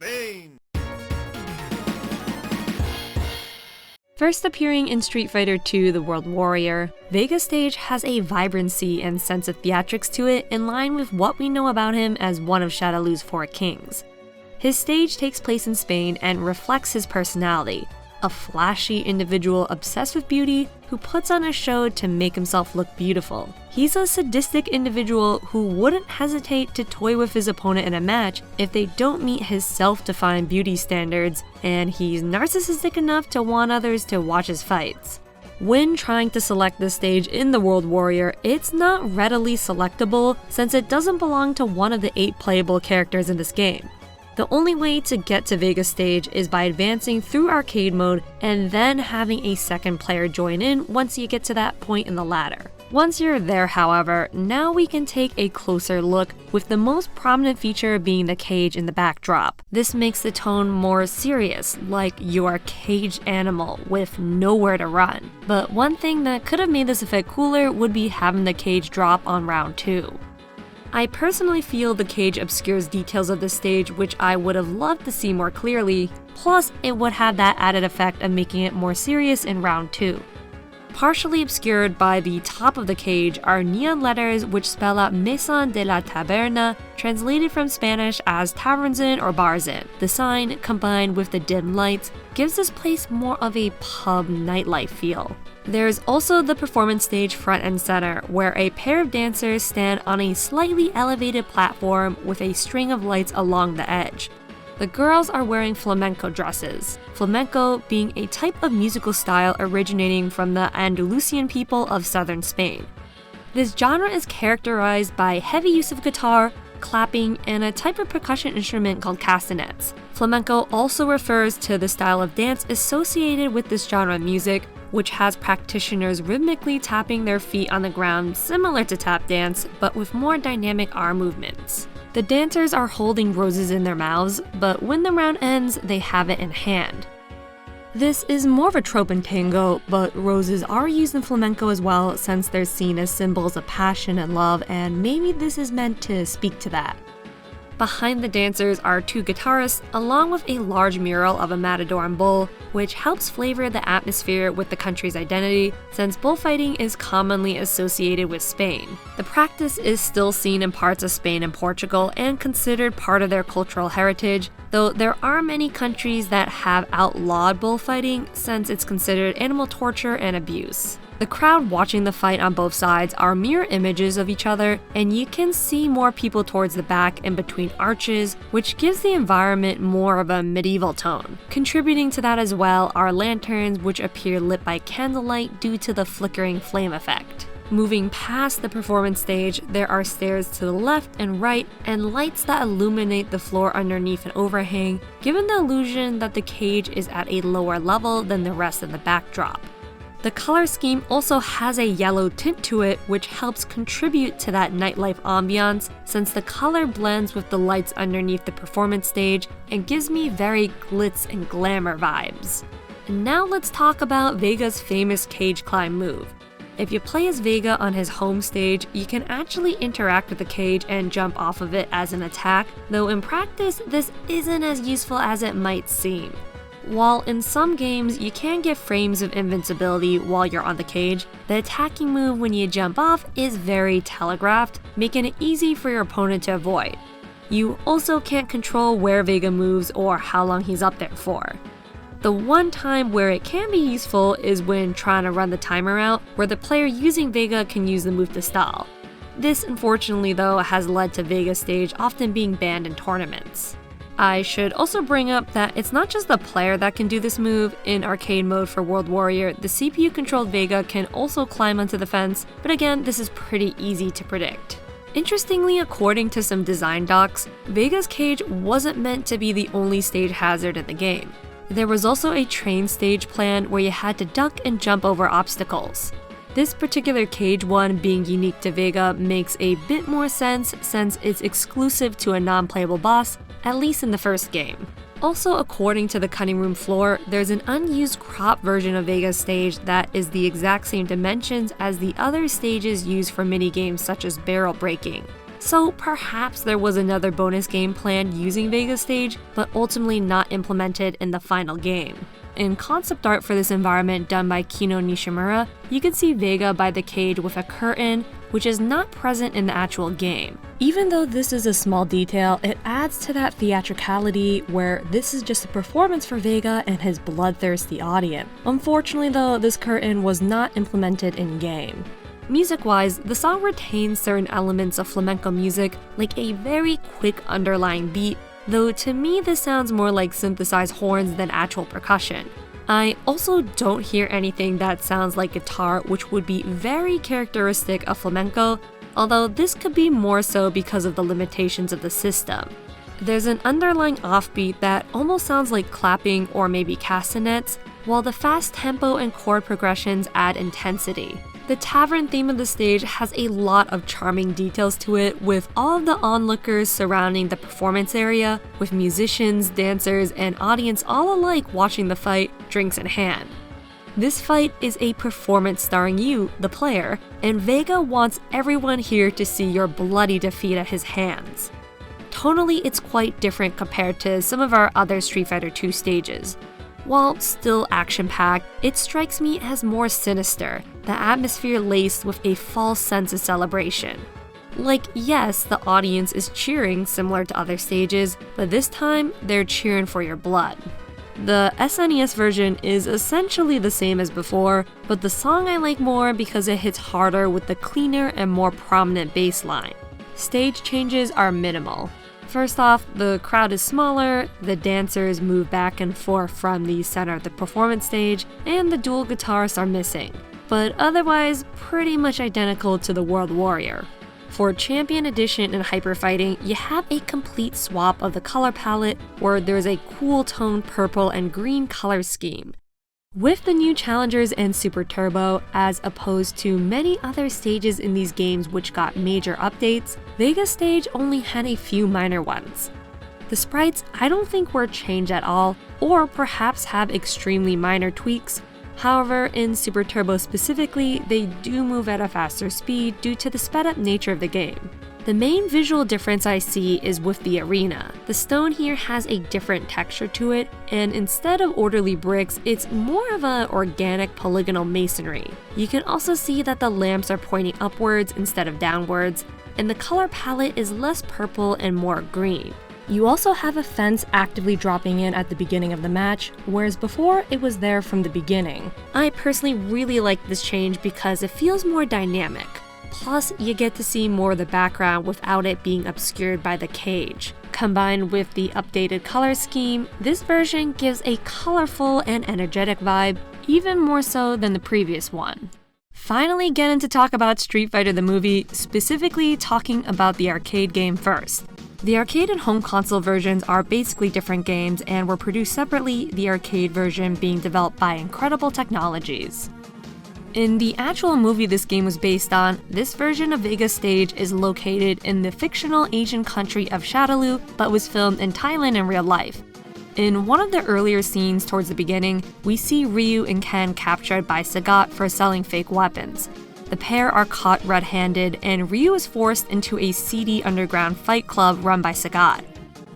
Spain. First appearing in Street Fighter II: The World Warrior, Vega's stage has a vibrancy and sense of theatrics to it in line with what we know about him as one of Shadaloo's 4 kings. His stage takes place in Spain and reflects his personality, a flashy individual obsessed with beauty who puts on a show to make himself look beautiful. He's a sadistic individual who wouldn't hesitate to toy with his opponent in a match if they don't meet his self-defined beauty standards, and he's narcissistic enough to want others to watch his fights. When trying to select this stage in the World Warrior, it's not readily selectable since it doesn't belong to one of the 8 playable characters in this game. The only way to get to Vega's stage is by advancing through arcade mode and then having a second player join in once you get to that point in the ladder. Once you're there, however, now we can take a closer look, with the most prominent feature being the cage in the backdrop. This makes the tone more serious, like you're a caged animal with nowhere to run. But one thing that could have made this effect cooler would be having the cage drop on round 2. I personally feel the cage obscures details of the stage which I would have loved to see more clearly, plus it would have that added effect of making it more serious in round 2. Partially obscured by the top of the cage are neon letters which spell out Maison de la Taberna, translated from Spanish as Taverns Inn or Bars Inn. The sign, combined with the dim lights, gives this place more of a pub nightlife feel. There's also the performance stage front and center, where a pair of dancers stand on a slightly elevated platform with a string of lights along the edge. The girls are wearing flamenco dresses, flamenco being a type of musical style originating from the Andalusian people of southern Spain. This genre is characterized by heavy use of guitar, clapping, and a type of percussion instrument called castanets. Flamenco also refers to the style of dance associated with this genre of music, which has practitioners rhythmically tapping their feet on the ground similar to tap dance, but with more dynamic arm movements. The dancers are holding roses in their mouths, but when the round ends, they have it in hand. This is more of a trope in tango, but roses are used in flamenco as well since they're seen as symbols of passion and love, and maybe this is meant to speak to that. Behind the dancers are 2 guitarists, along with a large mural of a matador and bull, which helps flavor the atmosphere with the country's identity, since bullfighting is commonly associated with Spain. The practice is still seen in parts of Spain and Portugal and considered part of their cultural heritage, though there are many countries that have outlawed bullfighting since it's considered animal torture and abuse. The crowd watching the fight on both sides are mirror images of each other, and you can see more people towards the back and between arches, which gives the environment more of a medieval tone. Contributing to that as well are lanterns which appear lit by candlelight due to the flickering flame effect. Moving past the performance stage, there are stairs to the left and right, and lights that illuminate the floor underneath an overhang, giving the illusion that the cage is at a lower level than the rest of the backdrop. The color scheme also has a yellow tint to it, which helps contribute to that nightlife ambiance since the color blends with the lights underneath the performance stage and gives me very glitz and glamour vibes. And now let's talk about Vega's famous cage climb move. If you play as Vega on his home stage, you can actually interact with the cage and jump off of it as an attack, though in practice this isn't as useful as it might seem. While in some games you can get frames of invincibility while you're on the cage, the attacking move when you jump off is very telegraphed, making it easy for your opponent to avoid. You also can't control where Vega moves or how long he's up there for. The one time where it can be useful is when trying to run the timer out, where the player using Vega can use the move to stall. This unfortunately though has led to Vega's stage often being banned in tournaments. I should also bring up that it's not just the player that can do this move. In arcade mode for World Warrior, the CPU-controlled Vega can also climb onto the fence, but again, this is pretty easy to predict. Interestingly, according to some design docs, Vega's cage wasn't meant to be the only stage hazard in the game. There was also a train stage plan where you had to duck and jump over obstacles. This particular cage one being unique to Vega makes a bit more sense since it's exclusive to a non-playable boss, at least in the first game. Also, according to the cutting room floor, there's an unused crop version of Vega's stage that is the exact same dimensions as the other stages used for minigames such as barrel breaking. So perhaps there was another bonus game planned using Vega stage, but ultimately not implemented in the final game. In concept art for this environment done by Kino Nishimura, you can see Vega by the cage with a curtain, which is not present in the actual game. Even though this is a small detail, it adds to that theatricality where this is just a performance for Vega and his bloodthirsty audience. Unfortunately though, this curtain was not implemented in-game. Music-wise, the song retains certain elements of flamenco music, like a very quick underlying beat, though to me this sounds more like synthesized horns than actual percussion. I also don't hear anything that sounds like guitar, which would be very characteristic of flamenco, although this could be more so because of the limitations of the system. There's an underlying offbeat that almost sounds like clapping or maybe castanets, while the fast tempo and chord progressions add intensity. The tavern theme of the stage has a lot of charming details to it, with all of the onlookers surrounding the performance area, with musicians, dancers, and audience all alike watching the fight, drinks in hand. This fight is a performance starring you, the player, and Vega wants everyone here to see your bloody defeat at his hands. Tonally, it's quite different compared to some of our other Street Fighter II stages. While still action-packed, it strikes me as more sinister, the atmosphere laced with a false sense of celebration. Like, yes, the audience is cheering similar to other stages, but this time, they're cheering for your blood. The SNES version is essentially the same as before, but the song I like more because it hits harder with the cleaner and more prominent bass line. Stage changes are minimal. First off, the crowd is smaller, the dancers move back and forth from the center of the performance stage, and the dual guitarists are missing, but otherwise pretty much identical to the World Warrior. For Champion Edition and Hyper Fighting, you have a complete swap of the color palette where there's a cool toned purple and green color scheme. With the new challengers and Super Turbo, as opposed to many other stages in these games which got major updates, Vega stage only had a few minor ones. The sprites I don't think were changed at all, or perhaps have extremely minor tweaks. However, in Super Turbo specifically, they do move at a faster speed due to the sped up nature of the game. The main visual difference I see is with the arena. The stone here has a different texture to it, and instead of orderly bricks, it's more of an organic polygonal masonry. You can also see that the lamps are pointing upwards instead of downwards, and the color palette is less purple and more green. You also have a fence actively dropping in at the beginning of the match, whereas before it was there from the beginning. I personally really like this change because it feels more dynamic. Plus, you get to see more of the background without it being obscured by the cage. Combined with the updated color scheme, this version gives a colorful and energetic vibe, even more so than the previous one. Finally getting to talk about Street Fighter the movie, specifically talking about the arcade game first. The arcade and home console versions are basically different games and were produced separately, the arcade version being developed by Incredible Technologies. In the actual movie this game was based on, this version of Vega stage is located in the fictional Asian country of Shadaloo, but was filmed in Thailand in real life. In one of the earlier scenes towards the beginning, we see Ryu and Ken captured by Sagat for selling fake weapons. The pair are caught red-handed, and Ryu is forced into a seedy underground fight club run by Sagat.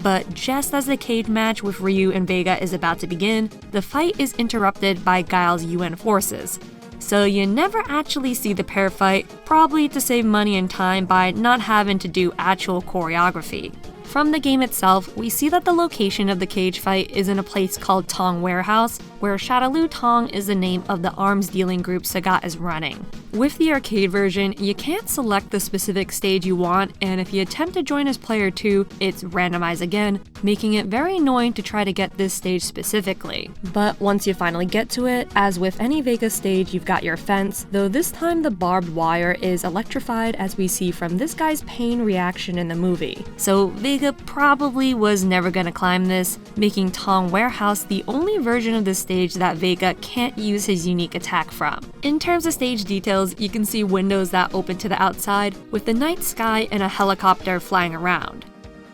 But just as the cage match with Ryu and Vega is about to begin, the fight is interrupted by Guile's UN forces. So you never actually see the pair fight, probably to save money and time by not having to do actual choreography. From the game itself, we see that the location of the cage fight is in a place called Tong Warehouse, where Shadaloo Tong is the name of the arms dealing group Sagat is running. With the arcade version, you can't select the specific stage you want, and if you attempt to join as player 2, it's randomized again, making it very annoying to try to get this stage specifically. But once you finally get to it, as with any Vega stage, you've got your fence, though this time the barbed wire is electrified as we see from this guy's pain reaction in the movie. So Vega probably was never gonna climb this, making Tong Warehouse the only version of the stage that Vega can't use his unique attack from. In terms of stage details, you can see windows that open to the outside, with the night sky and a helicopter flying around.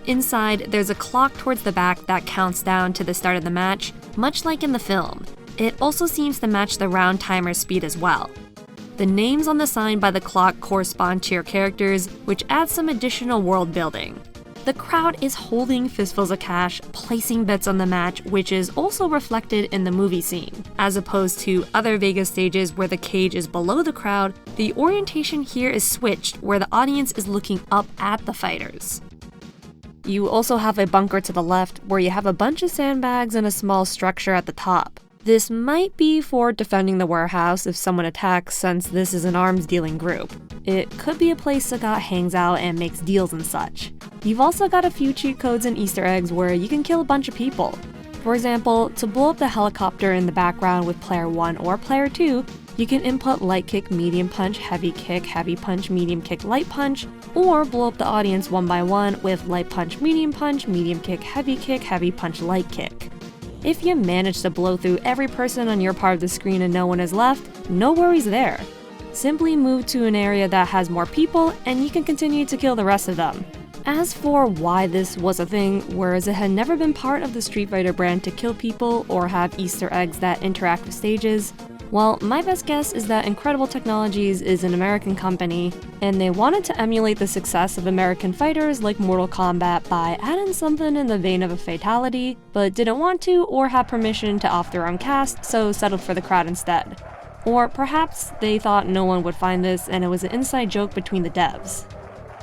Inside, there's a clock towards the back that counts down to the start of the match, much like in the film. It also seems to match the round timer speed as well. The names on the sign by the clock correspond to your characters, which adds some additional world building. The crowd is holding fistfuls of cash, placing bets on the match, which is also reflected in the movie scene. As opposed to other Vega stages where the cage is below the crowd, the orientation here is switched where the audience is looking up at the fighters. You also have a bunker to the left where you have a bunch of sandbags and a small structure at the top. This might be for defending the warehouse if someone attacks, since this is an arms dealing group. It could be a place Sagat hangs out and makes deals and such. You've also got a few cheat codes and Easter eggs where you can kill a bunch of people. For example, to blow up the helicopter in the background with player 1 or player 2, you can input light kick, medium punch, heavy punch, medium kick, light punch, or blow up the audience one by one with light punch, medium kick, heavy punch, light kick. If you manage to blow through every person on your part of the screen and no one is left, no worries there. Simply move to an area that has more people and you can continue to kill the rest of them. As for why this was a thing, whereas it had never been part of the Street Fighter brand to kill people or have Easter eggs that interact with stages, well, my best guess is that Incredible Technologies is an American company, and they wanted to emulate the success of American fighters like Mortal Kombat by adding something in the vein of a fatality, but didn't want to or have permission to off their own cast, so settled for the crowd instead. Or perhaps they thought no one would find this and it was an inside joke between the devs.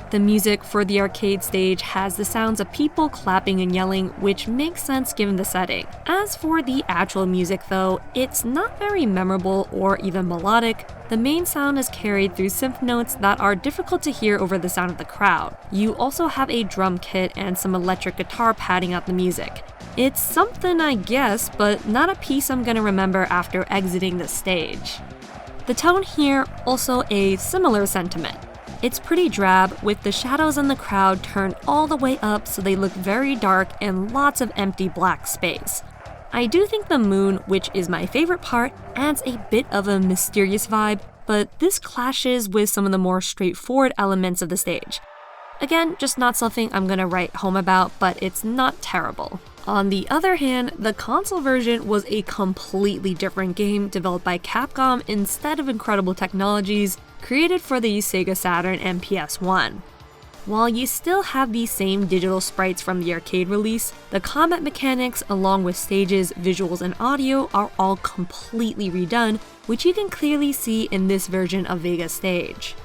The music for the arcade stage has the sounds of people clapping and yelling, which makes sense given the setting. As for the actual music though, it's not very memorable or even melodic. The main sound is carried through synth notes that are difficult to hear over the sound of the crowd. You also have a drum kit and some electric guitar padding out the music. It's something I guess, but not a piece I'm gonna remember after exiting the stage. The tone here, also a similar sentiment. It's pretty drab, with the shadows in the crowd turned all the way up so they look very dark and lots of empty black space. I do think the moon, which is my favorite part, adds a bit of a mysterious vibe, but this clashes with some of the more straightforward elements of the stage. Again, just not something I'm gonna write home about, but it's not terrible. On the other hand, the console version was a completely different game developed by Capcom instead of Incredible Technologies, created for the Sega Saturn and PS1. While you still have the same digital sprites from the arcade release, the combat mechanics along with stages, visuals, and audio are all completely redone, which you can clearly see in this version of Vega Stage.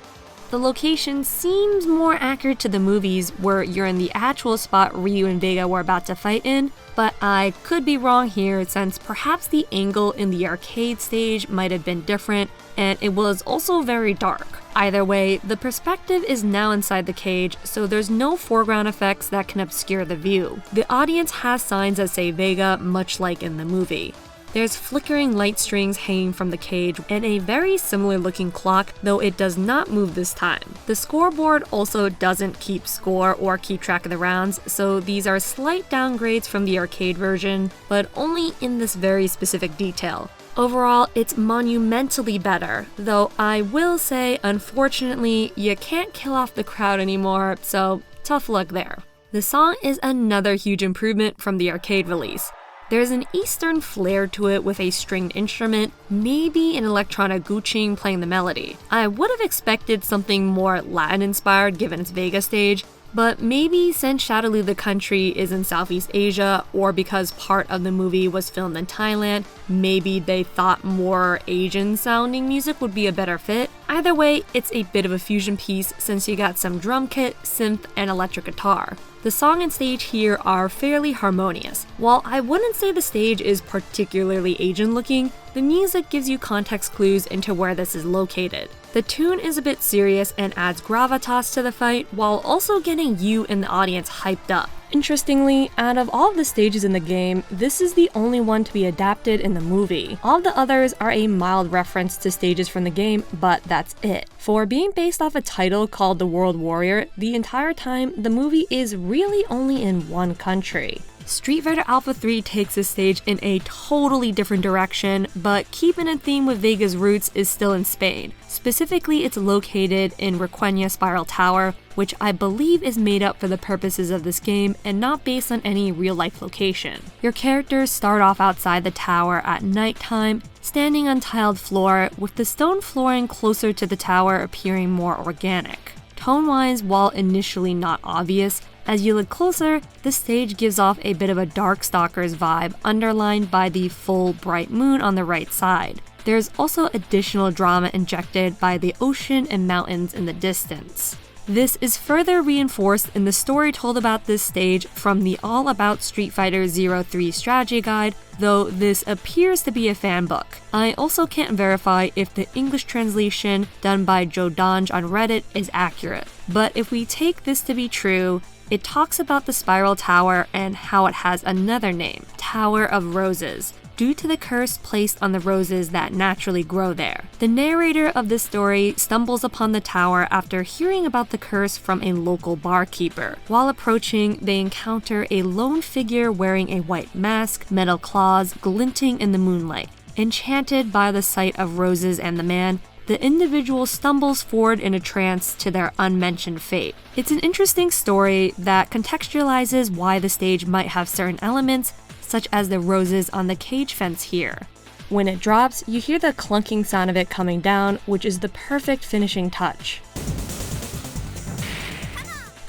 The location seems more accurate to the movies where you're in the actual spot Ryu and Vega were about to fight in, but I could be wrong here since perhaps the angle in the arcade stage might have been different and it was also very dark. Either way, the perspective is now inside the cage, so there's no foreground effects that can obscure the view. The audience has signs that say Vega, much like in the movie. There's flickering light strings hanging from the cage and a very similar looking clock, though it does not move this time. The scoreboard also doesn't keep score or keep track of the rounds, so these are slight downgrades from the arcade version, but only in this very specific detail. Overall, it's monumentally better, though I will say, unfortunately, you can't kill off the crowd anymore, so tough luck there. The song is another huge improvement from the arcade release. There's an Eastern flair to it with a stringed instrument, maybe an electronic guqing playing the melody. I would have expected something more Latin-inspired given its Vega stage, but maybe since Shadaloo the country is in Southeast Asia, or because part of the movie was filmed in Thailand, maybe they thought more Asian-sounding music would be a better fit. Either way, it's a bit of a fusion piece since you got some drum kit, synth, and electric guitar. The song and stage here are fairly harmonious. While I wouldn't say the stage is particularly Asian looking, the music gives you context clues into where this is located. The tune is a bit serious and adds gravitas to the fight while also getting you and the audience hyped up. Interestingly, out of all of the stages in the game, this is the only one to be adapted in the movie. All the others are a mild reference to stages from the game, but that's it. For being based off a title called The World Warrior, the entire time, the movie is really only in one country. Street Fighter Alpha 3 takes this stage in a totally different direction, but keeping in theme with Vega's roots is still in Spain. Specifically, it's located in Requena Spiral Tower, which I believe is made up for the purposes of this game and not based on any real-life location. Your characters start off outside the tower at nighttime, standing on tiled floor, with the stone flooring closer to the tower appearing more organic. Tone-wise, while initially not obvious, as you look closer, the stage gives off a bit of a Darkstalkers vibe, underlined by the full bright moon on the right side. There's also additional drama injected by the ocean and mountains in the distance. This is further reinforced in the story told about this stage from the All About Street Fighter 03 strategy guide, though this appears to be a fan book. I also can't verify if the English translation done by Joe Donge on Reddit is accurate, but if we take this to be true, it talks about the Spiral Tower and how it has another name, Tower of Roses, due to the curse placed on the roses that naturally grow there. The narrator of this story stumbles upon the tower after hearing about the curse from a local barkeeper. While approaching, they encounter a lone figure wearing a white mask, metal claws glinting in the moonlight. Enchanted by the sight of roses and the man, the individual stumbles forward in a trance to their unmentioned fate. It's an interesting story that contextualizes why the stage might have certain elements, such as the roses on the cage fence here. When it drops, you hear the clunking sound of it coming down, which is the perfect finishing touch.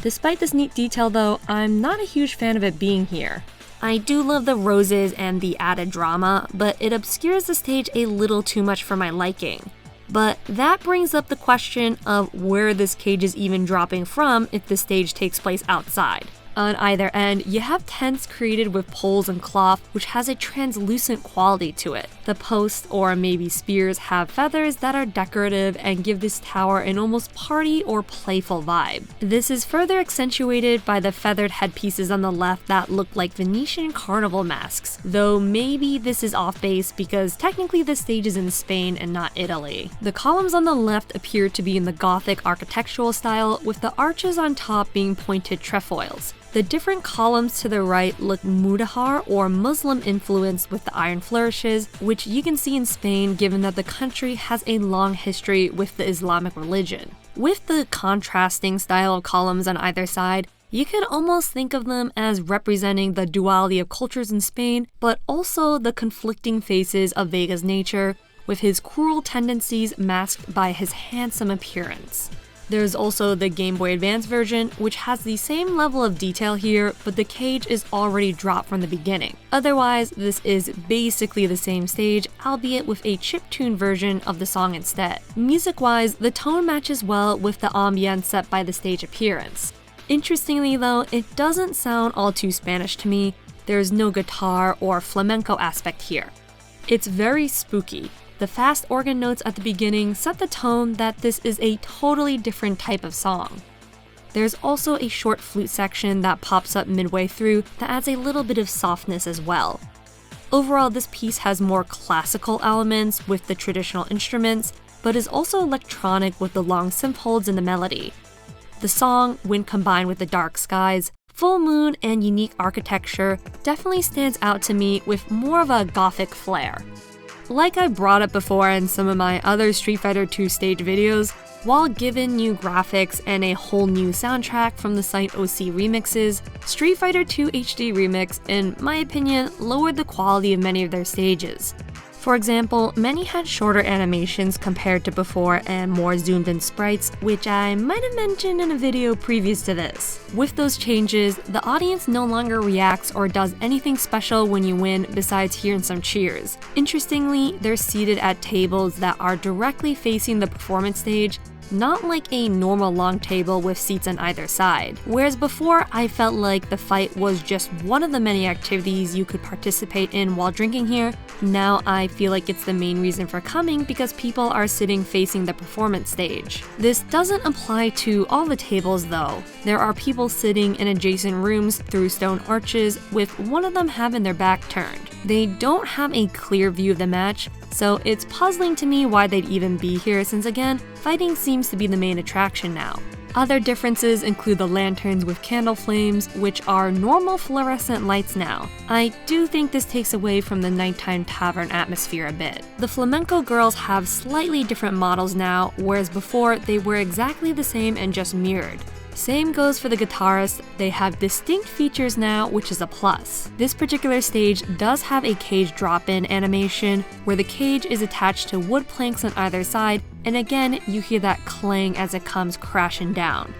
Despite this neat detail though, I'm not a huge fan of it being here. I do love the roses and the added drama, but it obscures the stage a little too much for my liking. But that brings up the question of where this cage is even dropping from if the stage takes place outside. On either end, you have tents created with poles and cloth, which has a translucent quality to it. The posts, or maybe spears, have feathers that are decorative and give this tower an almost party or playful vibe. This is further accentuated by the feathered headpieces on the left that look like Venetian carnival masks, though maybe this is off base because technically the stage is in Spain and not Italy. The columns on the left appear to be in the Gothic architectural style, with the arches on top being pointed trefoils. The different columns to the right look Mudahar or Muslim influenced with the iron flourishes, which you can see in Spain given that the country has a long history with the Islamic religion. With the contrasting style of columns on either side, you could almost think of them as representing the duality of cultures in Spain, but also the conflicting phases of Vega's nature, with his cruel tendencies masked by his handsome appearance. There's also the Game Boy Advance version, which has the same level of detail here, but the cage is already dropped from the beginning. Otherwise, this is basically the same stage, albeit with a chiptune version of the song instead. Music-wise, the tone matches well with the ambience set by the stage appearance. Interestingly though, it doesn't sound all too Spanish to me. There's no guitar or flamenco aspect here. It's very spooky. The fast organ notes at the beginning set the tone that this is a totally different type of song. There's also a short flute section that pops up midway through that adds a little bit of softness as well. Overall, this piece has more classical elements with the traditional instruments, but is also electronic with the long synth holds in the melody. The song, when combined with the dark skies, full moon, and unique architecture, definitely stands out to me with more of a gothic flair. Like I brought up before in some of my other Street Fighter 2 stage videos, while given new graphics and a whole new soundtrack from the site OC Remixes, Street Fighter 2 HD Remix, in my opinion, lowered the quality of many of their stages. For example, many had shorter animations compared to before and more zoomed in sprites, which I might have mentioned in a video previous to this. With those changes, the audience no longer reacts or does anything special when you win besides hearing some cheers. Interestingly, they're seated at tables that are directly facing the performance stage, not like a normal long table with seats on either side. Whereas before, I felt like the fight was just one of the many activities you could participate in while drinking here, now I feel like it's the main reason for coming because people are sitting facing the performance stage. This doesn't apply to all the tables though. There are people sitting in adjacent rooms through stone arches, with one of them having their back turned. They don't have a clear view of the match, so it's puzzling to me why they'd even be here since again, fighting seems to be the main attraction now. Other differences include the lanterns with candle flames, which are normal fluorescent lights now. I do think this takes away from the nighttime tavern atmosphere a bit. The flamenco girls have slightly different models now, whereas before they were exactly the same and just mirrored. Same goes for the guitarists, they have distinct features now, which is a plus. This particular stage does have a cage drop-in animation, where the cage is attached to wood planks on either side, and again, you hear that clang as it comes crashing down.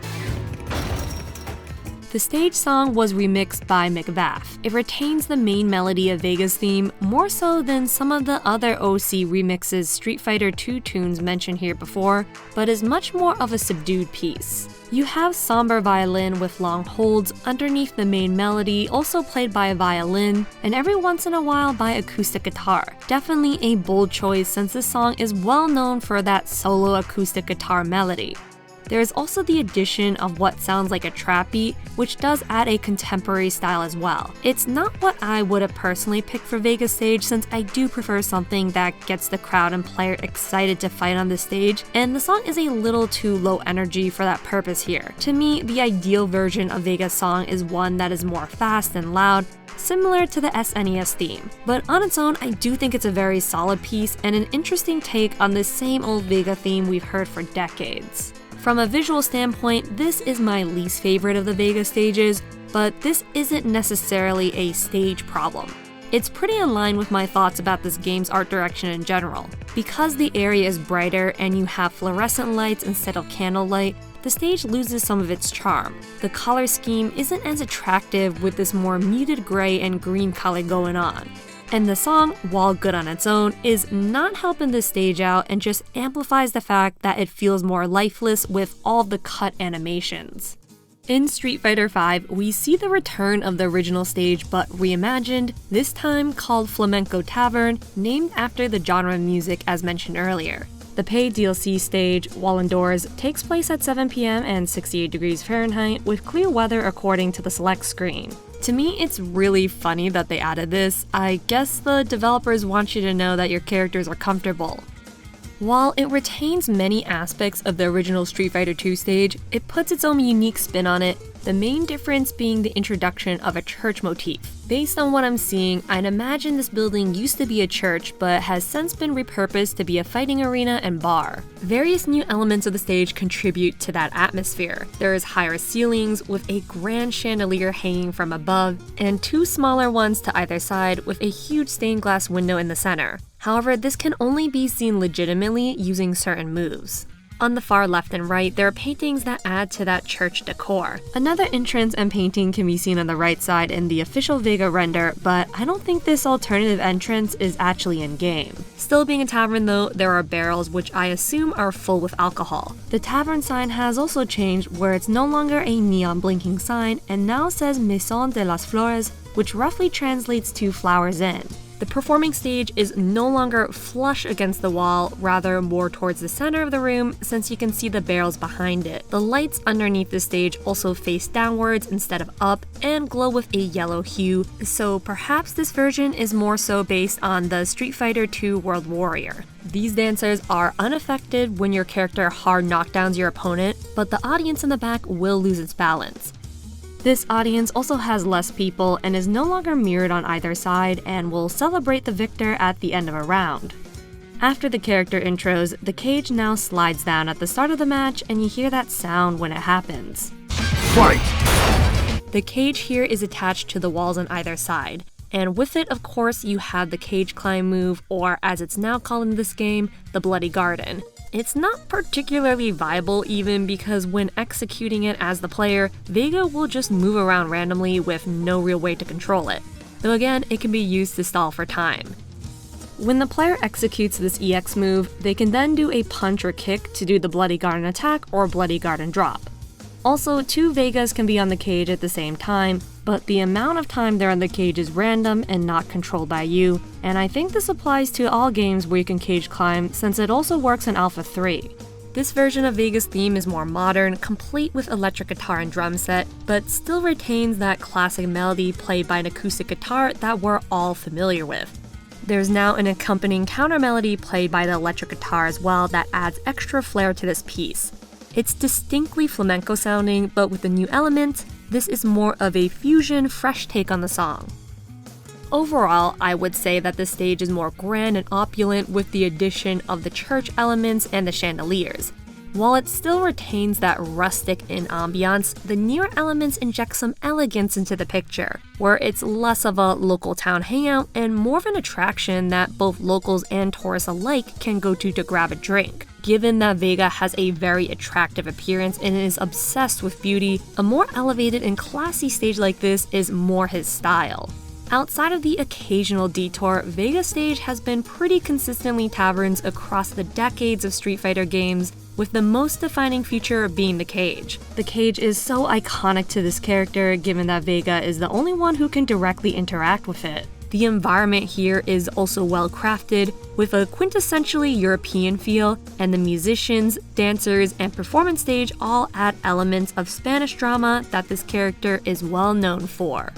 The stage song was remixed by McVaff. It retains the main melody of Vega's theme more so than some of the other OC remixes Street Fighter II tunes mentioned here before, but is much more of a subdued piece. You have somber violin with long holds underneath the main melody, also played by a violin, and every once in a while by acoustic guitar. Definitely a bold choice since this song is well known for that solo acoustic guitar melody. There is also the addition of what sounds like a trap beat, which does add a contemporary style as well. It's not what I would have personally picked for Vega's stage since I do prefer something that gets the crowd and player excited to fight on the stage, and the song is a little too low energy for that purpose here. To me, the ideal version of Vega's song is one that is more fast and loud, similar to the SNES theme. But on its own, I do think it's a very solid piece and an interesting take on the same old Vega theme we've heard for decades. From a visual standpoint, this is my least favorite of the Vega stages, but this isn't necessarily a stage problem. It's pretty in line with my thoughts about this game's art direction in general. Because the area is brighter and you have fluorescent lights instead of candlelight, the stage loses some of its charm. The color scheme isn't as attractive with this more muted gray and green color going on. And the song, while good on its own, is not helping this stage out and just amplifies the fact that it feels more lifeless with all the cut animations. In Street Fighter V, we see the return of the original stage but reimagined, this time called Flamenco Tavern, named after the genre of music as mentioned earlier. The paid DLC stage, while indoors, takes place at 7 PM and 68 degrees Fahrenheit with clear weather according to the select screen. To me, it's really funny that they added this. I guess the developers want you to know that your characters are comfortable. While it retains many aspects of the original Street Fighter II stage, it puts its own unique spin on it, the main difference being the introduction of a church motif. Based on what I'm seeing, I'd imagine this building used to be a church but has since been repurposed to be a fighting arena and bar. Various new elements of the stage contribute to that atmosphere. There is higher ceilings with a grand chandelier hanging from above, and two smaller ones to either side with a huge stained glass window in the center. However, this can only be seen legitimately using certain moves. On the far left and right, there are paintings that add to that church decor. Another entrance and painting can be seen on the right side in the official Vega render, but I don't think this alternative entrance is actually in-game. Still being a tavern though, there are barrels which I assume are full with alcohol. The tavern sign has also changed where it's no longer a neon blinking sign and now says Maison de las Flores, which roughly translates to Flowers Inn. The performing stage is no longer flush against the wall, rather more towards the center of the room since you can see the barrels behind it. The lights underneath the stage also face downwards instead of up and glow with a yellow hue, so perhaps this version is more so based on the Street Fighter II World Warrior. These dancers are unaffected when your character hard knockdowns your opponent, but the audience in the back will lose its balance. This audience also has less people and is no longer mirrored on either side and will celebrate the victor at the end of a round. After the character intros, the cage now slides down at the start of the match and you hear that sound when it happens. Fight! The cage here is attached to the walls on either side, and with it of course you have the cage climb move, or as it's now called in this game, the Bloody Garden. It's not particularly viable even because when executing it as the player, Vega will just move around randomly with no real way to control it, though again, it can be used to stall for time. When the player executes this EX move, they can then do a punch or kick to do the Bloody Garden attack or Bloody Garden drop. Also, two Vegas can be on the cage at the same time, but the amount of time they're on the cage is random and not controlled by you, and I think this applies to all games where you can cage climb since it also works in Alpha 3. This version of Vega's theme is more modern, complete with electric guitar and drum set, but still retains that classic melody played by an acoustic guitar that we're all familiar with. There's now an accompanying counter melody played by the electric guitar as well that adds extra flair to this piece. It's distinctly flamenco sounding, but with the new element, this is more of a fusion, fresh take on the song. Overall, I would say that the stage is more grand and opulent with the addition of the church elements and the chandeliers. While it still retains that rustic-in ambiance, the newer elements inject some elegance into the picture, where it's less of a local town hangout and more of an attraction that both locals and tourists alike can go to grab a drink. Given that Vega has a very attractive appearance and is obsessed with beauty, a more elevated and classy stage like this is more his style. Outside of the occasional detour, Vega stage has been pretty consistently taverns across the decades of Street Fighter games, with the most defining feature being the cage. The cage is so iconic to this character given that Vega is the only one who can directly interact with it. The environment here is also well crafted, with a quintessentially European feel, and the musicians, dancers, and performance stage all add elements of Spanish drama that this character is well known for.